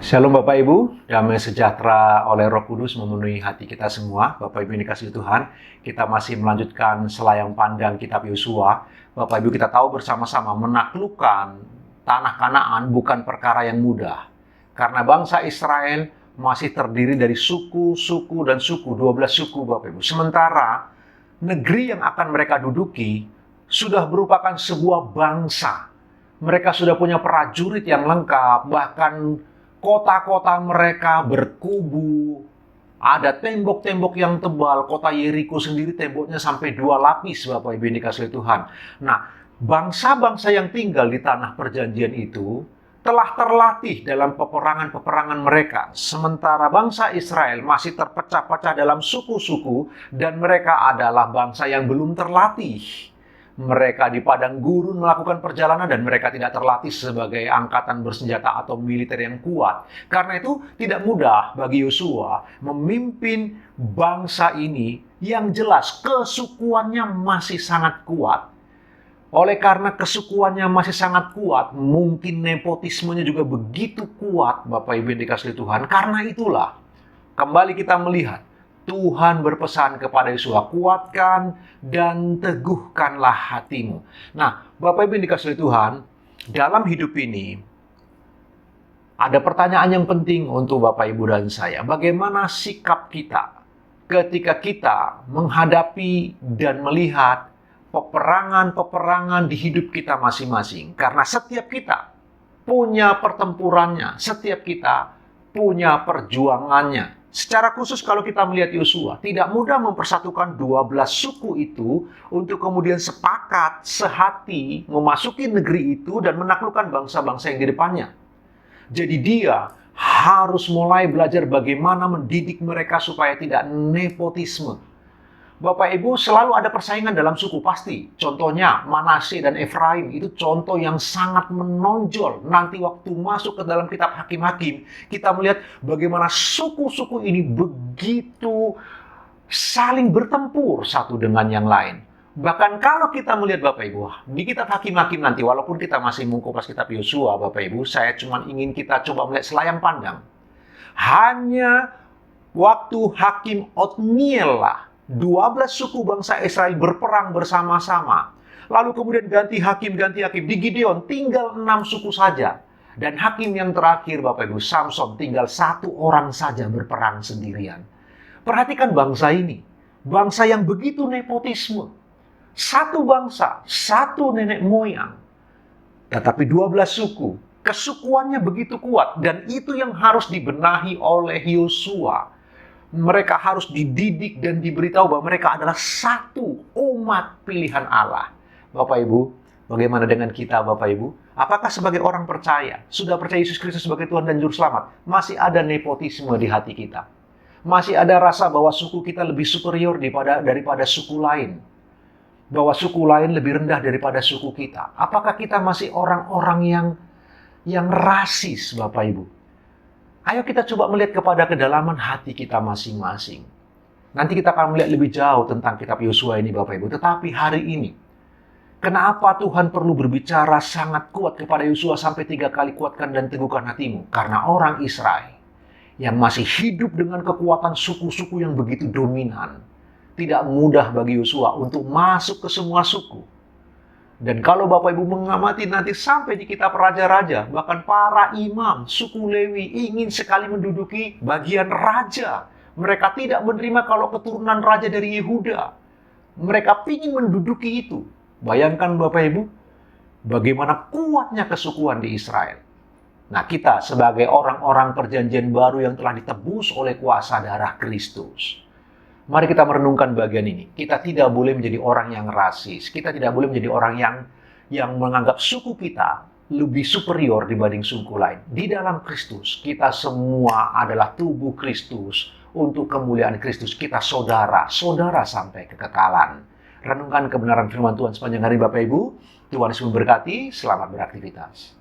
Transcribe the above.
Shalom Bapak Ibu, damai sejahtera oleh Roh Kudus memenuhi hati kita semua. Bapak Ibu yang dikasihi Tuhan, kita masih melanjutkan selayang pandang kitab Yosua. Bapak Ibu, kita tahu bersama-sama menaklukkan tanah Kanaan bukan perkara yang mudah. Karena bangsa Israel masih terdiri dari suku-suku dan suku, 12 suku Bapak Ibu. Sementara negeri yang akan mereka duduki sudah merupakan sebuah bangsa. Mereka sudah punya prajurit yang lengkap, bahkan kota-kota mereka berkubu, ada tembok-tembok yang tebal. Kota Yeriko sendiri temboknya sampai 2 lapis, Bapak Ibu yang dikasihi Tuhan. Nah, bangsa-bangsa yang tinggal di tanah perjanjian itu telah terlatih dalam peperangan-peperangan mereka. Sementara bangsa Israel masih terpecah-pecah dalam suku-suku dan mereka adalah bangsa yang belum terlatih. Mereka di padang gurun melakukan perjalanan dan mereka tidak terlatih sebagai angkatan bersenjata atau militer yang kuat. Karena itu tidak mudah bagi Yosua memimpin bangsa ini yang jelas kesukuannya masih sangat kuat. Oleh karena kesukuannya masih sangat kuat, mungkin nepotismenya juga begitu kuat, Bapak Ibu yang dikasihi Tuhan. Karena itulah, kembali kita melihat Tuhan berpesan kepada Yosua, kuatkan dan teguhkanlah hatimu. Nah, Bapak Ibu yang dikasihi Tuhan, dalam hidup ini ada pertanyaan yang penting untuk Bapak Ibu dan saya. Bagaimana sikap kita ketika kita menghadapi dan melihat peperangan-peperangan di hidup kita masing-masing? Karena setiap kita punya pertempurannya, setiap kita punya perjuangannya. Secara khusus kalau kita melihat Yosua, tidak mudah mempersatukan 12 suku itu untuk kemudian sepakat, sehati, memasuki negeri itu dan menaklukkan bangsa-bangsa yang di depannya. Jadi dia harus mulai belajar bagaimana mendidik mereka supaya tidak nepotisme. Bapak Ibu, selalu ada persaingan dalam suku, pasti. Contohnya Manasye dan Efraim, itu contoh yang sangat menonjol. Nanti waktu masuk ke dalam kitab Hakim-Hakim, kita melihat bagaimana suku-suku ini begitu saling bertempur satu dengan yang lain. Bahkan kalau kita melihat Bapak Ibu, di kitab Hakim-Hakim nanti, walaupun kita masih mengupas kitab Yosua, Bapak Ibu, saya cuma ingin kita coba melihat selayang pandang. Hanya waktu Hakim Otniel lah, 12 suku bangsa Israel berperang bersama-sama. Lalu kemudian ganti hakim. Di Gideon tinggal 6 suku saja. Dan hakim yang terakhir, Bapak Ibu, Samson, tinggal 1 orang saja berperang sendirian. Perhatikan bangsa ini. Bangsa yang begitu nepotisme. 1 bangsa, 1 nenek moyang. Tetapi 12 suku. Kesukuannya begitu kuat. Dan itu yang harus dibenahi oleh Yosua. Mereka harus dididik dan diberitahu bahwa mereka adalah satu umat pilihan Allah. Bapak Ibu, bagaimana dengan kita Bapak Ibu? Apakah sebagai orang percaya, sudah percaya Yesus Kristus sebagai Tuhan dan Juru Selamat, masih ada nepotisme di hati kita? Masih ada rasa bahwa suku kita lebih superior daripada suku lain? Bahwa suku lain lebih rendah daripada suku kita? Apakah kita masih orang-orang yang rasis Bapak Ibu? Ayo kita coba melihat kepada kedalaman hati kita masing-masing. Nanti kita akan melihat lebih jauh tentang kitab Yosua ini Bapak Ibu. Tetapi hari ini, kenapa Tuhan perlu berbicara sangat kuat kepada Yosua sampai 3 kali kuatkan dan teguhkan hatimu? Karena orang Israel yang masih hidup dengan kekuatan suku-suku yang begitu dominan. Tidak mudah bagi Yosua untuk masuk ke semua suku. Dan kalau Bapak Ibu mengamati nanti sampai di kitab Raja-Raja, bahkan para imam suku Lewi ingin sekali menduduki bagian raja. Mereka tidak menerima kalau keturunan raja dari Yehuda. Mereka ingin menduduki itu. Bayangkan Bapak Ibu, bagaimana kuatnya kesukuan di Israel. Nah, kita sebagai orang-orang perjanjian baru yang telah ditebus oleh kuasa darah Kristus, mari kita merenungkan bagian ini. Kita tidak boleh menjadi orang yang rasis. Kita tidak boleh menjadi orang yang menganggap suku kita lebih superior dibanding suku lain. Di dalam Kristus, kita semua adalah tubuh Kristus. Untuk kemuliaan Kristus, kita saudara sampai kekekalan. Renungkan kebenaran firman Tuhan sepanjang hari Bapak Ibu. Tuhan Yesus memberkati. Selamat beraktivitas.